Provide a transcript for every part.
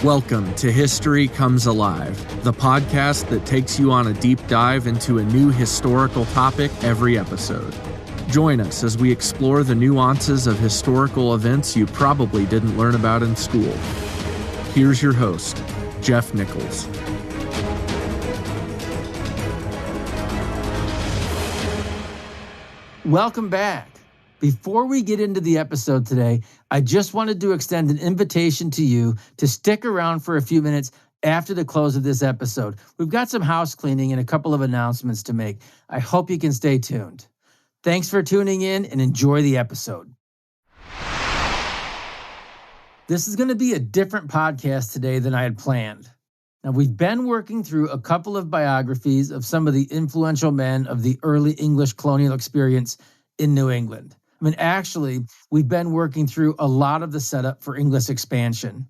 Welcome to History Comes Alive, the podcast that takes you on a deep dive into a new historical topic every episode. Join us as we explore the nuances of historical events you probably didn't learn about in school. Here's your host, Jeff Nichols. Welcome back. Before we get into the episode today, I just wanted to extend an invitation to you to stick around for a few minutes after the close of this episode. We've got some house cleaning and a couple of announcements to make. I hope you can stay tuned. Thanks for tuning in and enjoy the episode. This is going to be a different podcast today than I had planned. Now, we've been working through a couple of biographies of some of the influential men of the early English colonial experience in New England. Actually, we've been working through a lot of the setup for English expansion.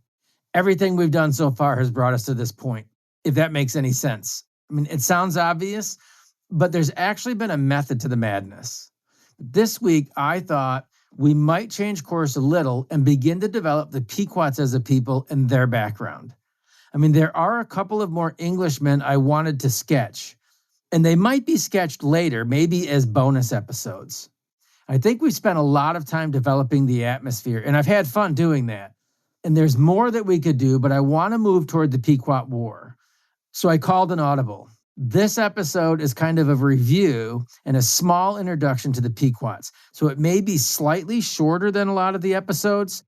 Everything we've done so far has brought us to this point, if that makes any sense. It sounds obvious, but there's actually been a method to the madness. This week, I thought we might change course a little and begin to develop the Pequots as a people and their background. There are a couple of more Englishmen I wanted to sketch, and they might be sketched later, maybe as bonus episodes. I think we spent a lot of time developing the atmosphere, and I've had fun doing that. And there's more that we could do, but I want to move toward the Pequot War. So I called an audible. This episode is kind of a review and a small introduction to the Pequots. So it may be slightly shorter than a lot of the episodes.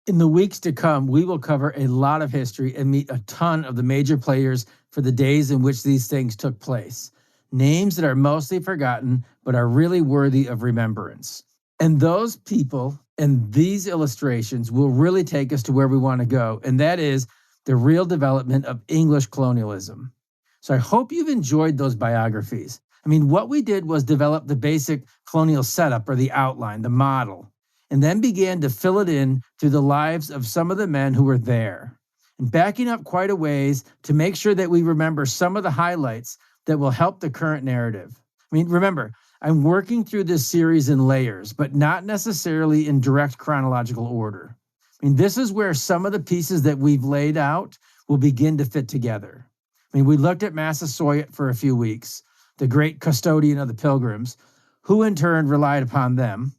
In the weeks to come, we will cover a lot of history and meet a ton of the major players for the days in which these things took place. Names that are mostly forgotten, but are really worthy of remembrance. And those people and these illustrations will really take us to where we want to go, and that is the real development of English colonialism. So I hope you've enjoyed those biographies. What we did was develop the basic colonial setup or the outline, the model, and then began to fill it in through the lives of some of the men who were there, and backing up quite a ways to make sure that we remember some of the highlights that will help the current narrative. Remember, I'm working through this series in layers, but not necessarily in direct chronological order. This is where some of the pieces that we've laid out will begin to fit together. We looked at Massasoit for a few weeks, the great custodian of the Pilgrims, who in turn relied upon them.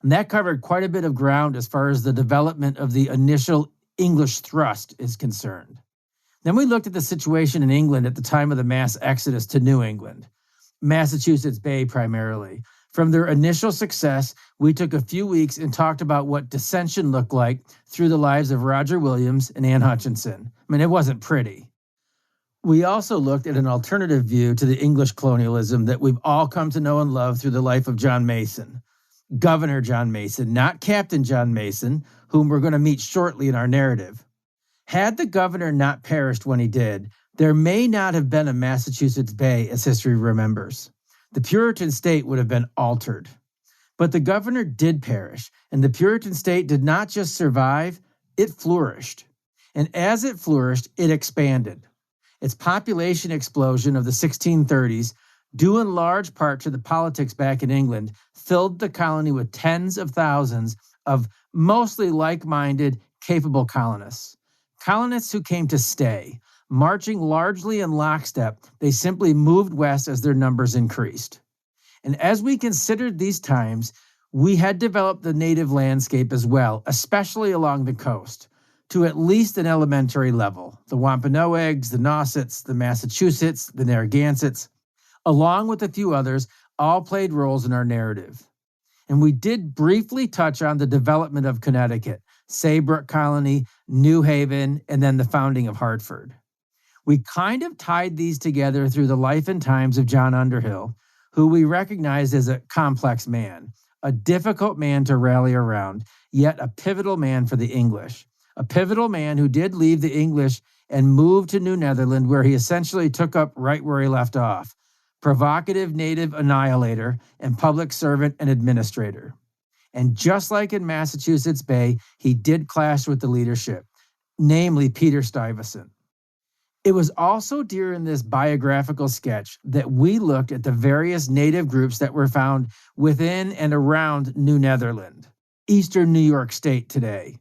And that covered quite a bit of ground as far as the development of the initial English thrust is concerned. Then we looked at the situation in England at the time of the mass exodus to New England, Massachusetts Bay primarily. From their initial success, we took a few weeks and talked about what dissension looked like through the lives of Roger Williams and Anne Hutchinson. It wasn't pretty. We also looked at an alternative view to the English colonialism that we've all come to know and love through the life of John Mason. Governor John Mason, not Captain John Mason, whom we're going to meet shortly in our narrative. Had the governor not perished when he did, there may not have been a Massachusetts Bay as history remembers. The Puritan state would have been altered. But the governor did perish, and the Puritan state did not just survive, it flourished. And as it flourished, it expanded. Its population explosion of the 1630s, due in large part to the politics back in England, filled the colony with tens of thousands of mostly like-minded, capable colonists. Colonists who came to stay. Marching largely in lockstep, they simply moved west as their numbers increased. And as we considered these times, we had developed the native landscape as well, especially along the coast, to at least an elementary level. The Wampanoags, the Nausets, the Massachusetts, the Narragansetts, along with a few others, all played roles in our narrative. And we did briefly touch on the development of Connecticut, Saybrook Colony, New Haven, and then the founding of Hartford. We kind of tied these together through the life and times of John Underhill, who we recognized as a complex man, a difficult man to rally around, yet a pivotal man for the English. A pivotal man who did leave the English and moved to New Netherland, where he essentially took up right where he left off. Provocative native annihilator and public servant and administrator. And just like in Massachusetts Bay, he did clash with the leadership, namely Peter Stuyvesant. It was also during this biographical sketch that we looked at the various native groups that were found within and around New Netherland, eastern New York State today.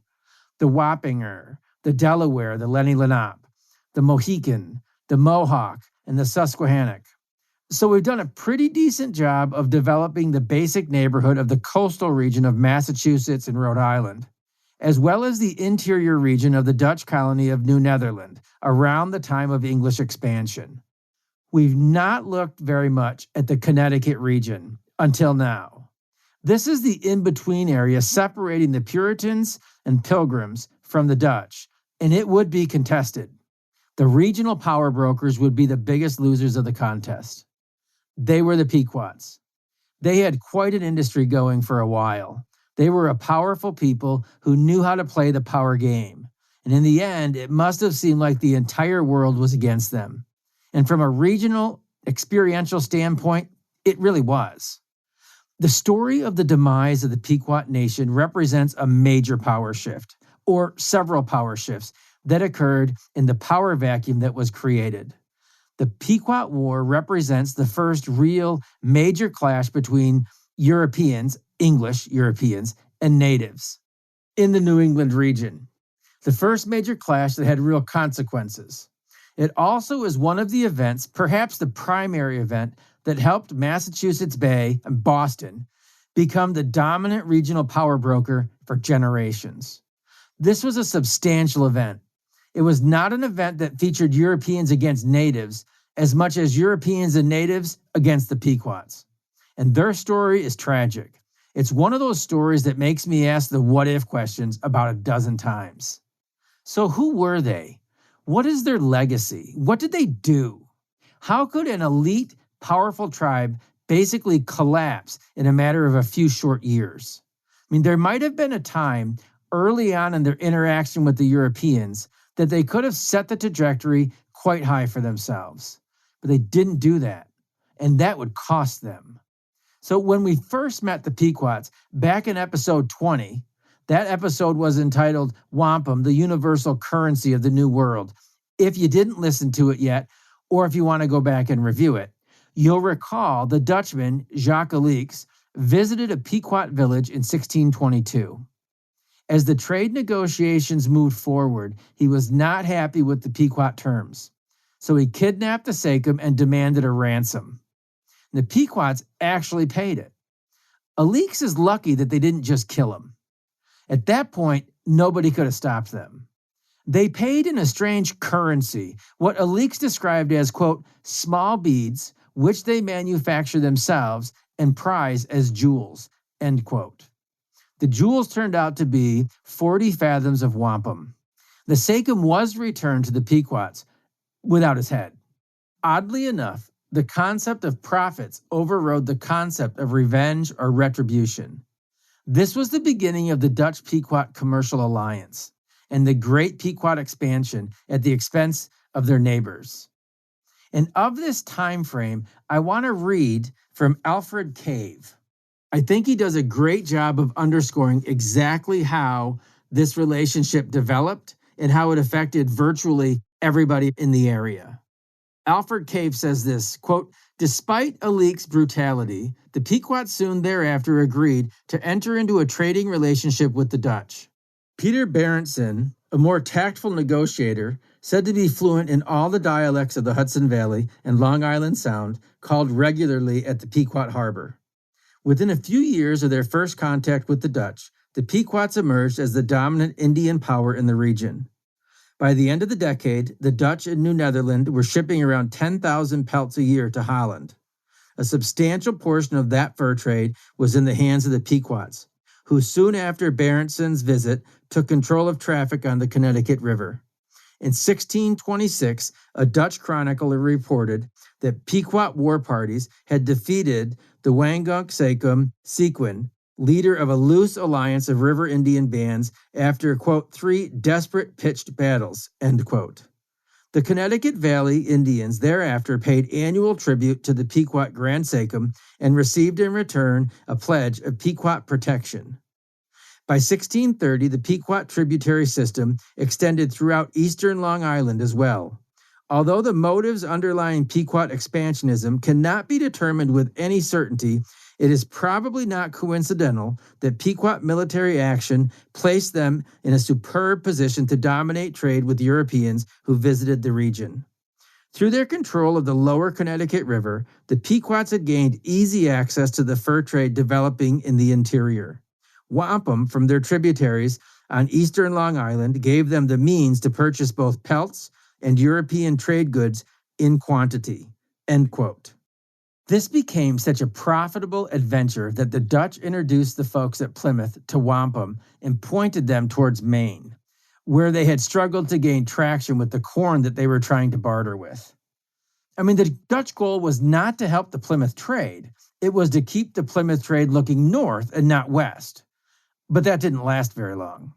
The Wappinger, the Delaware, the Lenni Lenape, the Mohican, the Mohawk, and the Susquehannock. So we've done a pretty decent job of developing the basic neighborhood of the coastal region of Massachusetts and Rhode Island, as well as the interior region of the Dutch colony of New Netherland around the time of English expansion. We've not looked very much at the Connecticut region until now. This is the in-between area separating the Puritans and Pilgrims from the Dutch, and it would be contested. The regional power brokers would be the biggest losers of the contest. They were the Pequots. They had quite an industry going for a while. They were a powerful people who knew how to play the power game. And in the end, it must have seemed like the entire world was against them. And from a regional, experiential standpoint, it really was. The story of the demise of the Pequot nation represents a major power shift, or several power shifts, that occurred in the power vacuum that was created. The Pequot War represents the first real major clash between Europeans, English Europeans, and natives in the New England region. The first major clash that had real consequences. It also is one of the events, perhaps the primary event, that helped Massachusetts Bay and Boston become the dominant regional power broker for generations. This was a substantial event. It was not an event that featured Europeans against natives as much as Europeans and natives against the Pequots. And their story is tragic. It's one of those stories that makes me ask the what-if questions about a dozen times. So who were they? What is their legacy? What did they do? How could an elite, powerful tribe basically collapse in a matter of a few short years? I mean, there might have been a time early on in their interaction with the Europeans that they could have set the trajectory quite high for themselves. But they didn't do that, and that would cost them. So when we first met the Pequots back in episode 20, that episode was entitled Wampum, the Universal Currency of the New World. If you didn't listen to it yet, or if you want to go back and review it, you'll recall the Dutchman, Jacques Alix, visited a Pequot village in 1622. As the trade negotiations moved forward, he was not happy with the Pequot terms. So he kidnapped the sachem and demanded a ransom. The Pequots actually paid it. Alix is lucky that they didn't just kill him. At that point, nobody could have stopped them. They paid in a strange currency, what Alix described as, quote, small beads, which they manufacture themselves and prize as jewels, end quote. The jewels turned out to be 40 fathoms of wampum. The sachem was returned to the Pequots without his head. Oddly enough, the concept of profits overrode the concept of revenge or retribution. This was the beginning of the Dutch-Pequot commercial alliance and the great Pequot expansion at the expense of their neighbors. And of this time frame, I want to read from Alfred Cave. I think he does a great job of underscoring exactly how this relationship developed and how it affected virtually everybody in the area. Alfred Cave says this, quote, despite Alix's brutality, the Pequots soon thereafter agreed to enter into a trading relationship with the Dutch. Peter Berenson, a more tactful negotiator, said to be fluent in all the dialects of the Hudson Valley and Long Island Sound, called regularly at the Pequot Harbor. Within a few years of their first contact with the Dutch, the Pequots emerged as the dominant Indian power in the region. By the end of the decade, the Dutch in New Netherland were shipping around 10,000 pelts a year to Holland. A substantial portion of that fur trade was in the hands of the Pequots, who soon after Berenson's visit took control of traffic on the Connecticut River. In 1626, a Dutch chronicler reported that Pequot war parties had defeated the Wangunk Sachem Sequin, leader of a loose alliance of river Indian bands, after, quote, 3 desperate pitched battles, end quote. The Connecticut Valley Indians thereafter paid annual tribute to the Pequot Grand Sachem and received in return a pledge of Pequot protection. By 1630, the Pequot tributary system extended throughout eastern Long Island as well. Although the motives underlying Pequot expansionism cannot be determined with any certainty, It is probably not coincidental that Pequot military action placed them in a superb position to dominate trade with Europeans who visited the region. Through their control of the lower Connecticut River, the Pequots had gained easy access to the fur trade developing in the interior. Wampum, from their tributaries on eastern Long Island, gave them the means to purchase both pelts and European trade goods in quantity. End quote. This became such a profitable adventure that the Dutch introduced the folks at Plymouth to wampum and pointed them towards Maine, where they had struggled to gain traction with the corn that they were trying to barter with. I mean, the Dutch goal was not to help the Plymouth trade. It was to keep the Plymouth trade looking north and not west. But that didn't last very long.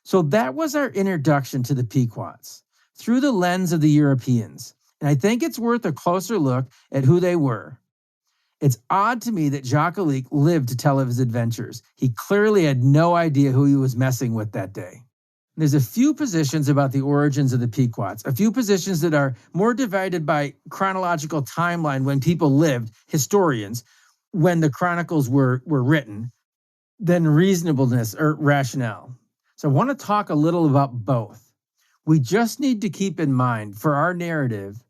So that was our introduction to the Pequots, through the lens of the Europeans. And I think it's worth a closer look at who they were. It's odd to me that Jacques Ellul lived to tell of his adventures. He clearly had no idea who he was messing with that day. There's a few positions about the origins of the Pequots, a few positions that are more divided by chronological timeline when people lived, historians, when the chronicles were written, than reasonableness or rationale. So I want to talk a little about both. We just need to keep in mind for our narrative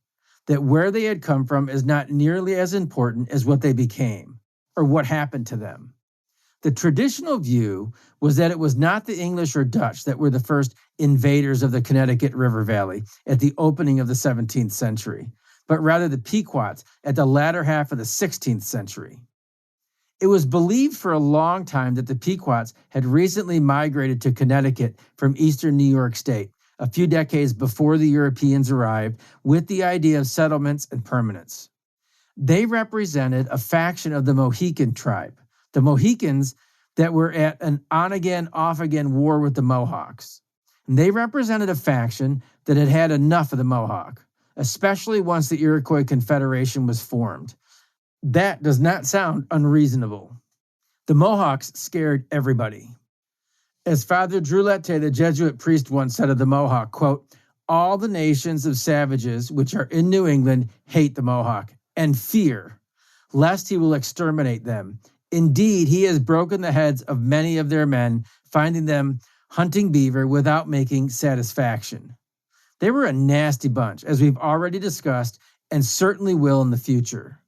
that where they had come from is not nearly as important as what they became or what happened to them. The traditional view was that it was not the English or Dutch that were the first invaders of the Connecticut River Valley at the opening of the 17th century, but rather the Pequots at the latter half of the 16th century. It was believed for a long time that the Pequots had recently migrated to Connecticut from eastern New York State, a few decades before the Europeans arrived, with the idea of settlements and permanence. They represented a faction of the Mohican tribe, the Mohicans that were at an on-again, off-again war with the Mohawks. And they represented a faction that had had enough of the Mohawk, especially once the Iroquois Confederation was formed. That does not sound unreasonable. The Mohawks scared everybody. As Father Drouleté, the Jesuit priest, once said of the Mohawk, quote, "All the nations of savages which are in New England hate the Mohawk and fear, lest he will exterminate them. Indeed, he has broken the heads of many of their men, finding them hunting beaver without making satisfaction." They were a nasty bunch, as we've already discussed, and certainly will in the future.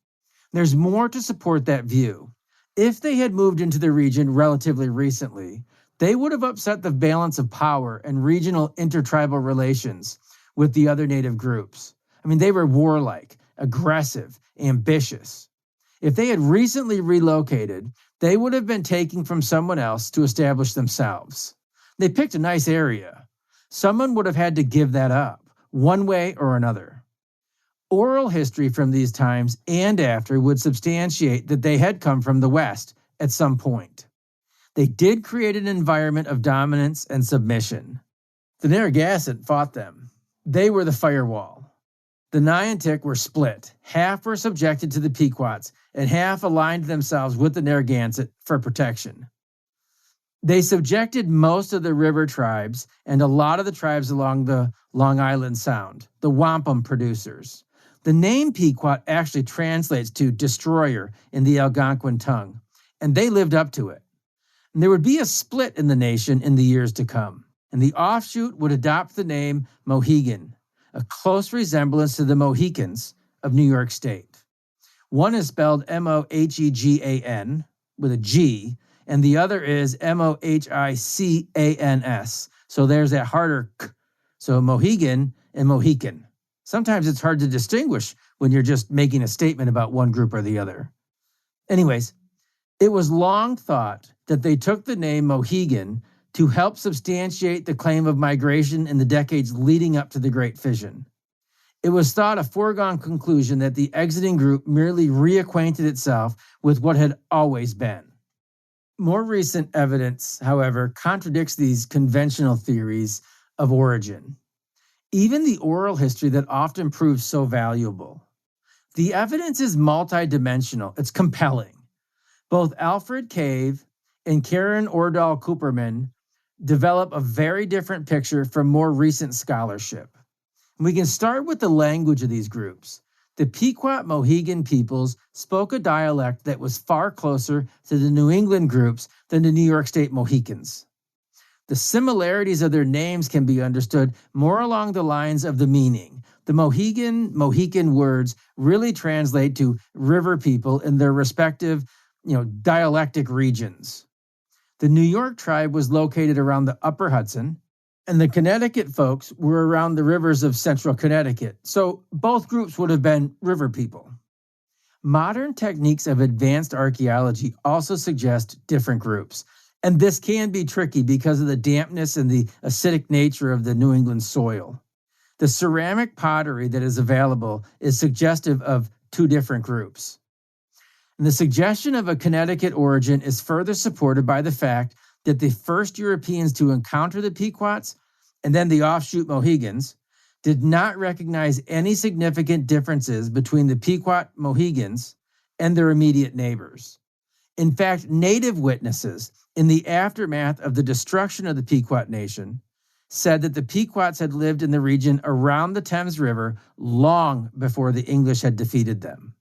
There's more to support that view. If they had moved into the region relatively recently, they would have upset the balance of power and regional intertribal relations with the other native groups. I mean, they were warlike, aggressive, ambitious. If they had recently relocated, they would have been taking from someone else to establish themselves. They picked a nice area. Someone would have had to give that up, one way or another. Oral history from these times and after would substantiate that they had come from the West at some point. They did create an environment of dominance and submission. The Narragansett fought them. They were the firewall. The Niantic were split. Half were subjected to the Pequots, and half aligned themselves with the Narragansett for protection. They subjected most of the river tribes and a lot of the tribes along the Long Island Sound, the wampum producers. The name Pequot actually translates to destroyer in the Algonquin tongue, and they lived up to it. And there would be a split in the nation in the years to come, and the offshoot would adopt the name Mohegan, a close resemblance to the Mohicans of New York State. One is spelled Mohegan with a G, and the other is Mohicans. So there's that harder K. So Mohegan and Mohican. Sometimes it's hard to distinguish when you're just making a statement about one group or the other. Anyways, it was long thought that they took the name Mohegan to help substantiate the claim of migration in the decades leading up to the Great Fission. It was thought a foregone conclusion that the exiting group merely reacquainted itself with what had always been. More recent evidence, however, contradicts these conventional theories of origin. Even the oral history that often proves so valuable. The evidence is multidimensional. It's compelling. Both Alfred Cave and Karen Ordahl Cooperman develop a very different picture from more recent scholarship. We can start with the language of these groups. The Pequot Mohegan peoples spoke a dialect that was far closer to the New England groups than the New York State Mohicans. The similarities of their names can be understood more along the lines of the meaning. The Mohican words really translate to river people in their respective, dialectic regions. The New York tribe was located around the Upper Hudson, and the Connecticut folks were around the rivers of central Connecticut. So both groups would have been river people. Modern techniques of advanced archaeology also suggest different groups. And this can be tricky because of the dampness and the acidic nature of the New England soil. The ceramic pottery that is available is suggestive of two different groups. And the suggestion of a Connecticut origin is further supported by the fact that the first Europeans to encounter the Pequots, and then the offshoot Mohegans, did not recognize any significant differences between the Pequot Mohegans and their immediate neighbors. In fact, native witnesses in the aftermath of the destruction of the Pequot Nation said that the Pequots had lived in the region around the Thames River long before the English had defeated them.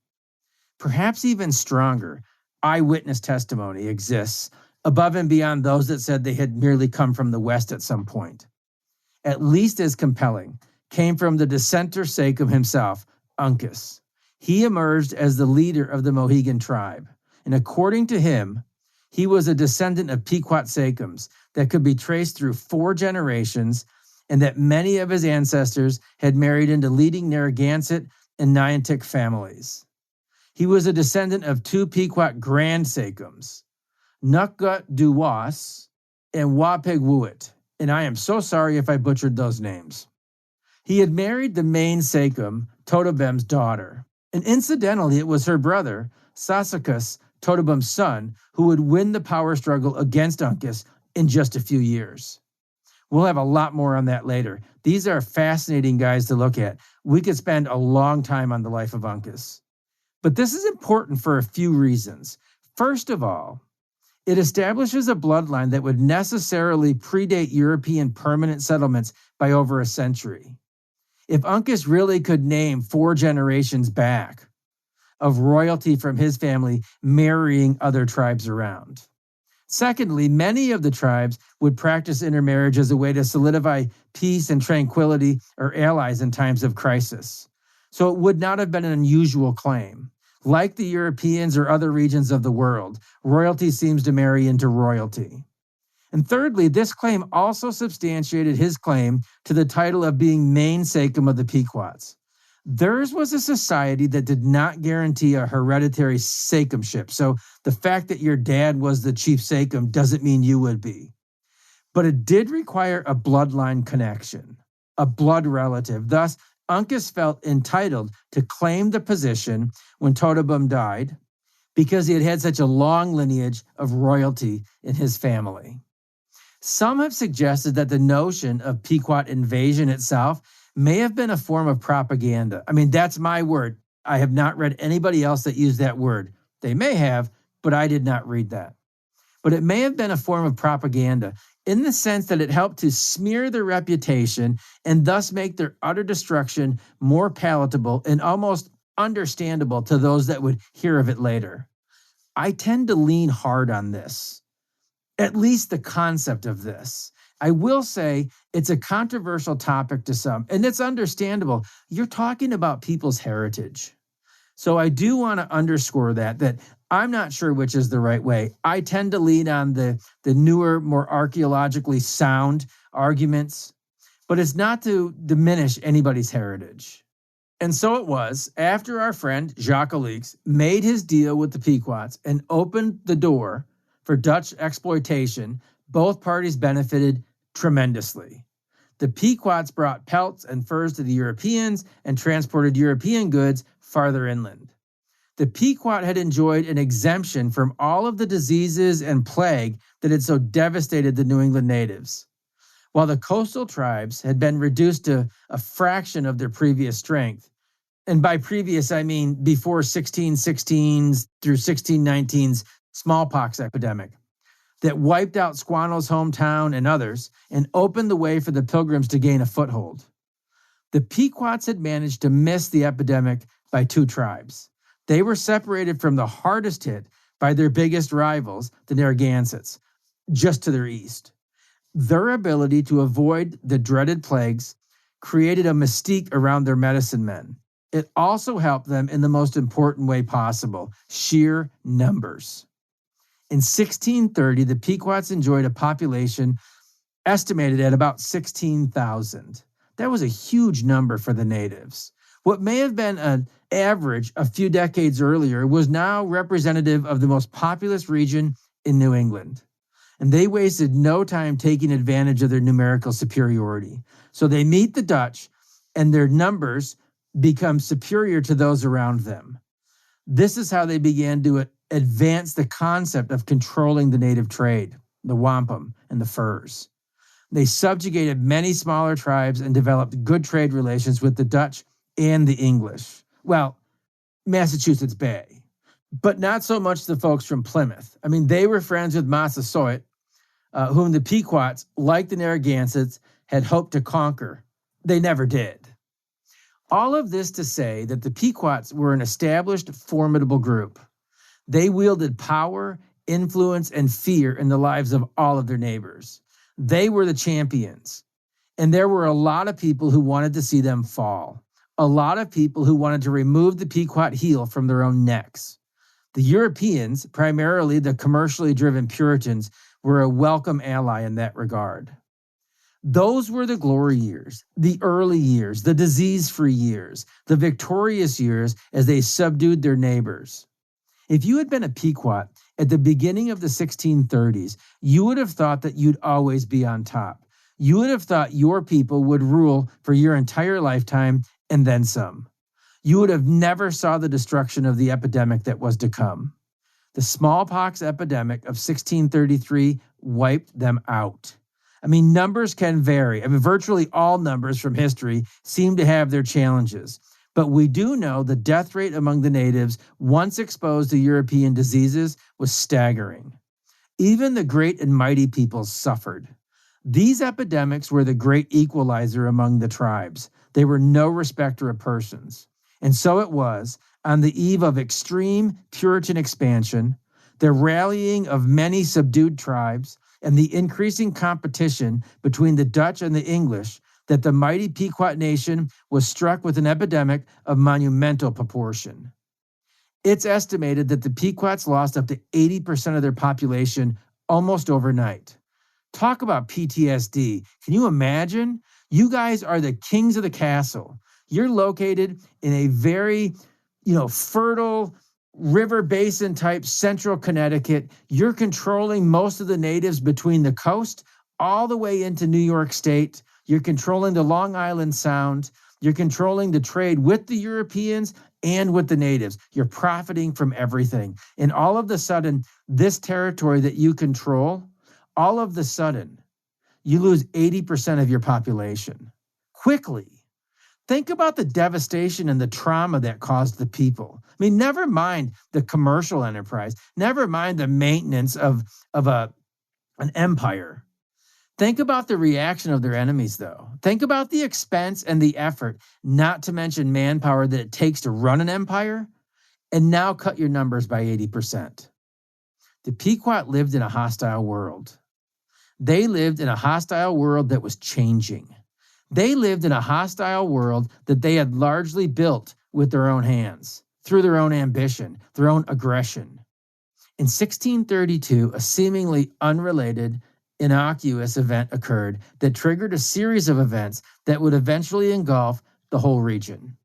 Perhaps even stronger, eyewitness testimony exists above and beyond those that said they had merely come from the west at some point. At least as compelling came from the dissenter sachem himself, Uncas. He emerged as the leader of the Mohegan tribe, and according to him, he was a descendant of Pequot sachems that could be traced through 4 generations, and that many of his ancestors had married into leading Narragansett and Niantic families. He was a descendant of 2 Pequot grand sachems, Nukgut Duwas and Wapegwuit, and I am so sorry if I butchered those names. He had married the main sachem, Totobem's daughter, and incidentally, it was her brother, Sassacus, Totobem's son, who would win the power struggle against Uncas in just a few years. We'll have a lot more on that later. These are fascinating guys to look at. We could spend a long time on the life of Uncas. But this is important for a few reasons. First of all, it establishes a bloodline that would necessarily predate European permanent settlements by over a century. If Uncas really could name 4 generations back of royalty from his family marrying other tribes around. Secondly, many of the tribes would practice intermarriage as a way to solidify peace and tranquility or allies in times of crisis. So it would not have been an unusual claim. Like the Europeans or other regions of the world, royalty seems to marry into royalty. And thirdly, this claim also substantiated his claim to the title of being main sachem of the Pequots. Theirs was a society that did not guarantee a hereditary sachemship. So the fact that your dad was the chief sachem doesn't mean you would be. But it did require a bloodline connection, a blood relative. Thus, Uncas felt entitled to claim the position when Totobem died because he had had such a long lineage of royalty in his family. Some have suggested that the notion of Pequot invasion itself may have been a form of propaganda. I mean, that's my word. I have not read anybody else that used that word. They may have, but I did not read that. But it may have been a form of propaganda in the sense that it helped to smear their reputation and thus make their utter destruction more palatable and almost understandable to those that would hear of it later. I tend to lean hard on this, at least the concept of this. I will say it's a controversial topic to some, and it's understandable. You're talking about people's heritage. So I do want to underscore that I'm not sure which is the right way. I tend to lean on the newer, more archaeologically sound arguments, but it's not to diminish anybody's heritage. And so it was, after our friend Jacques Alix made his deal with the Pequots and opened the door for Dutch exploitation, both parties benefited tremendously. The Pequots brought pelts and furs to the Europeans and transported European goods farther inland. The Pequot had enjoyed an exemption from all of the diseases and plague that had so devastated the New England natives, while the coastal tribes had been reduced to a fraction of their previous strength. And by previous, I mean before 1616's through 1619's smallpox epidemic that wiped out Squano's hometown and others and opened the way for the Pilgrims to gain a foothold. The Pequots had managed to miss the epidemic by two tribes. They were separated from the hardest hit by their biggest rivals, the Narragansetts, just to their east. Their ability to avoid the dreaded plagues created a mystique around their medicine men. It also helped them in the most important way possible, sheer numbers. In 1630, the Pequots enjoyed a population estimated at about 16,000. That was a huge number for the natives. What may have been an average a few decades earlier was now representative of the most populous region in New England. And they wasted no time taking advantage of their numerical superiority. So they meet the Dutch, and their numbers become superior to those around them. This is how they began to advance the concept of controlling the native trade, the wampum and the furs. They subjugated many smaller tribes and developed good trade relations with the Dutch and the English. Well, Massachusetts Bay, but not so much the folks from Plymouth. I mean, they were friends with Massasoit, whom the Pequots, like the Narragansetts, had hoped to conquer. They never did. All of this to say that the Pequots were an established, formidable group. They wielded power, influence, and fear in the lives of all of their neighbors. They were the champions. And there were a lot of people who wanted to see them fall. A lot of people who wanted to remove the Pequot heel from their own necks. The Europeans, primarily the commercially driven Puritans, were a welcome ally in that regard. Those were the glory years, the early years, the disease-free years, the victorious years as they subdued their neighbors. If you had been a Pequot at the beginning of the 1630s, you would have thought that you'd always be on top. You would have thought your people would rule for your entire lifetime and then some. You would have never saw the destruction of the epidemic that was to come. The smallpox epidemic of 1633 wiped them out. I mean, numbers can vary. I mean, virtually all numbers from history seem to have their challenges. But we do know the death rate among the natives, once exposed to European diseases, was staggering. Even the great and mighty peoples suffered. These epidemics were the great equalizer among the tribes. They were no respecter of persons. And so it was, on the eve of extreme Puritan expansion, the rallying of many subdued tribes, and the increasing competition between the Dutch and the English, that the mighty Pequot nation was struck with an epidemic of monumental proportion. It's estimated that the Pequots lost up to 80% of their population almost overnight. Talk about PTSD. Can you imagine? You guys are the kings of the castle. You're located in a very, fertile river basin type central Connecticut. You're controlling most of the natives between the coast all the way into New York State. You're controlling the Long Island Sound. You're controlling the trade with the Europeans and with the natives. You're profiting from everything. And all of a sudden, this territory that you control, all of a sudden, you lose 80% of your population quickly. Think about the devastation and the trauma that caused the people. I mean, never mind the commercial enterprise, never mind the maintenance of an empire. Think about the reaction of their enemies, though. Think about the expense and the effort, not to mention manpower that it takes to run an empire, and now cut your numbers by 80%. The Pequot lived in a hostile world. They lived in a hostile world that was changing. They lived in a hostile world that they had largely built with their own hands, through their own ambition, their own aggression. In 1632, a seemingly unrelated, innocuous event occurred that triggered a series of events that would eventually engulf the whole region.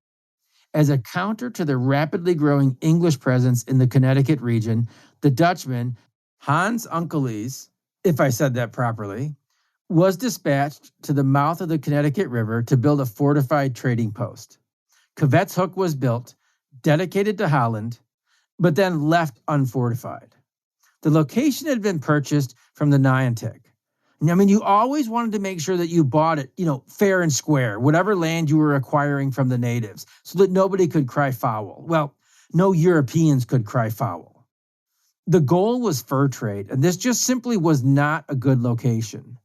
As a counter to the rapidly growing English presence in the Connecticut region, the Dutchman, Hans Unckelys, if I said that properly, was dispatched to the mouth of the Connecticut River to build a fortified trading post. Covette's Hook was built, dedicated to Holland, but then left unfortified. The location had been purchased from the Niantic. I mean, you always wanted to make sure that you bought it, fair and square, whatever land you were acquiring from the natives, so that nobody could cry foul. Well, no Europeans could cry foul. The goal was fur trade, and this just simply was not a good location.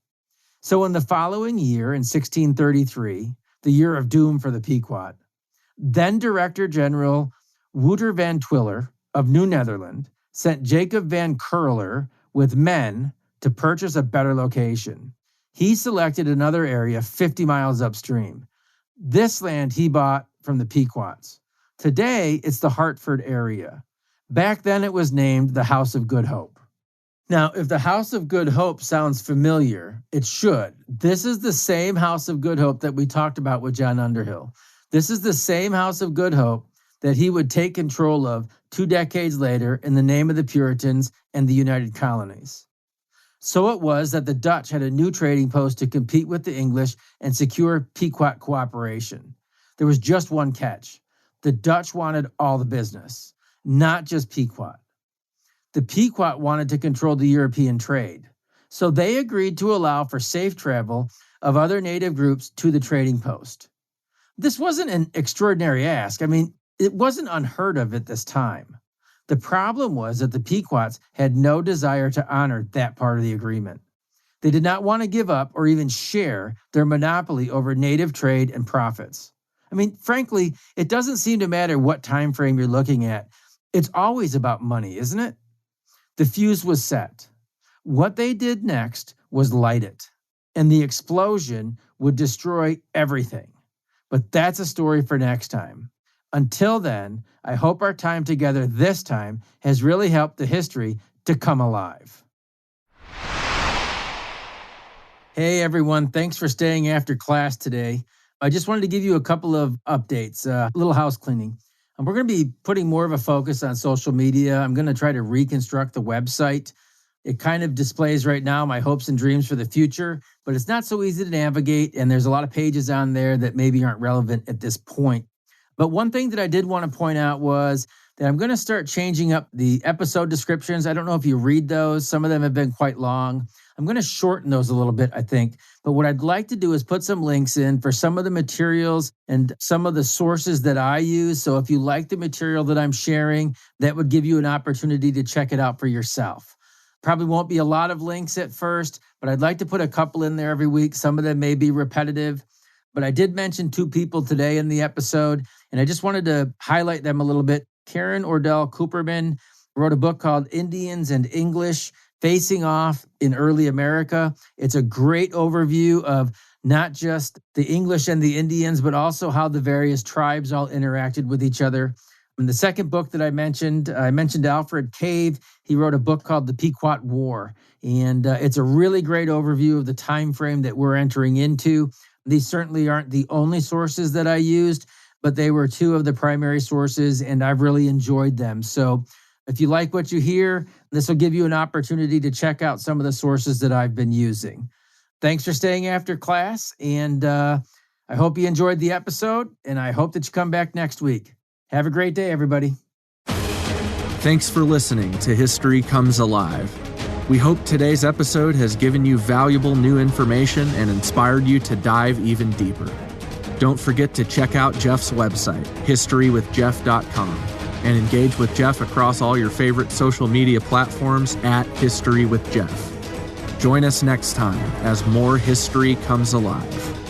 So in the following year, in 1633, the year of doom for the Pequot, Then Director General Wouter van Twiller of New Netherland sent Jacob van Curler with men to purchase a better location. He selected another area 50 miles upstream. This land he bought from the Pequots. Today, it's the Hartford area. Back then, it was named the House of Good Hope. Now, if the House of Good Hope sounds familiar, it should. This is the same House of Good Hope that we talked about with John Underhill. This is the same House of Good Hope that he would take control of 2 decades later in the name of the Puritans and the United Colonies. So it was that the Dutch had a new trading post to compete with the English and secure Pequot cooperation. There was just one catch. The Dutch wanted all the business, not just Pequot. The Pequot wanted to control the European trade, so they agreed to allow for safe travel of other native groups to the trading post. This wasn't an extraordinary ask. It wasn't unheard of at this time. The problem was that the Pequots had no desire to honor that part of the agreement. They did not want to give up or even share their monopoly over native trade and profits. Frankly, it doesn't seem to matter what time frame you're looking at. It's always about money, isn't it? The fuse was set. What they did next was light it, and the explosion would destroy everything. But that's a story for next time. Until then, I hope our time together this time has really helped the history to come alive. Hey everyone, thanks for staying after class today. I just wanted to give you a couple of updates, a little house cleaning. And we're going to be putting more of a focus on social media. I'm going to try to reconstruct the website. It kind of displays right now my hopes and dreams for the future, but it's not so easy to navigate, and there's a lot of pages on there that maybe aren't relevant at this point. But one thing that I did want to point out was that I'm going to start changing up the episode descriptions. I don't know if you read those. Some of them have been quite long. I'm going to shorten those a little bit, I think. But what I'd like to do is put some links in for some of the materials and some of the sources that I use. So if you like the material that I'm sharing, that would give you an opportunity to check it out for yourself. Probably won't be a lot of links at first, but I'd like to put a couple in there every week. Some of them may be repetitive. But I did mention 2 people today in the episode, and I just wanted to highlight them a little bit. Karen Ordell Cooperman wrote a book called Indians and English, Facing Off in Early America. It's a great overview of not just the English and the Indians, but also how the various tribes all interacted with each other. In the second book that I mentioned Alfred Cave. He wrote a book called The Pequot War, and it's a really great overview of the time frame that we're entering into. These certainly aren't the only sources that I used, but they were 2 of the primary sources, and I've really enjoyed them. So if you like what you hear, this will give you an opportunity to check out some of the sources that I've been using. Thanks for staying after class, and I hope you enjoyed the episode, and I hope that you come back next week. Have a great day, everybody. Thanks for listening to History Comes Alive. We hope today's episode has given you valuable new information and inspired you to dive even deeper. Don't forget to check out Jeff's website, historywithjeff.com, and engage with Jeff across all your favorite social media platforms at History with Jeff. Join us next time as more history comes alive.